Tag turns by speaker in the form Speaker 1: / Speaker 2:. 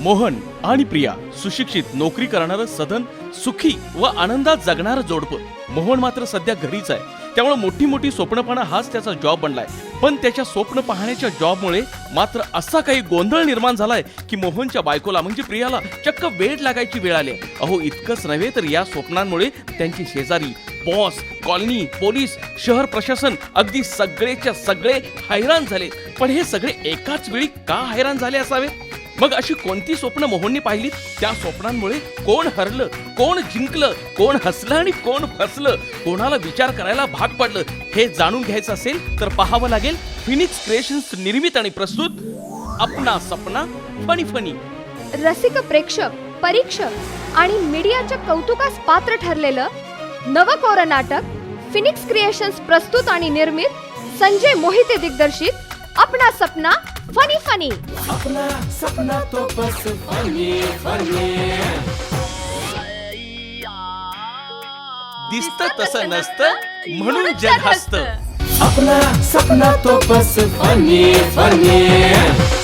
Speaker 1: मोहन आणि प्रिया सुशिक्षित नोकरी करणारं सधन सुखी व आनंदात जगणारं जोडपं. मोहन मात्र सध्या घरीच आहे, त्यामुळे मोठी मोठी स्वप्न पाहणं हाच त्याचा जॉब बनलाय. पण त्याच्या स्वप्न पाहण्याच्या जॉबमुळे मात्र असा काही गोंधळ निर्माण झालाय की मोहनच्या बायकोला म्हणजे प्रियाला चक्क वेळ लागायची वेळ आली. अहो इतकंच नव्हे तर या स्वप्नांमुळे त्यांची शेजारी, बॉस, कॉलनी, पोलीस, शहर प्रशासन अगदी सगळेच्या सगळे हैराण झाले. पण हे सगळे एकाच वेळी का हैराण झाले असावे? मग अशी कोणती स्वप्न मोहनने पाहिली? त्या स्वप्नांमुळे कोण हरलं, कोण जिंकलं, कोण हसलं आणि कोण फसलं, कोणाला विचार करायला भाग पडलं, हे जाणून घ्यायचं असेल तर पाहावं लागेल फिनिक्स क्रिएशन्स निर्मित आणि प्रस्तुत अपना सपना फनी फनी.
Speaker 2: रसिक प्रेक्षक, परीक्षक आणि मीडियाच्या कौतुकास पात्र ठरलेलं नवकोर नाटक फिनिक्स क्रिएशन्स प्रस्तुत आणि निर्मित संजय मोहिते दिग्दर्शित अपना सपना फनी फनी.
Speaker 3: अपना सपना तो बस फनी फनी.
Speaker 1: दिसतं तसं नसतं म्हणून जग हसतं.
Speaker 3: अपना सपना तो बस फनी फनी.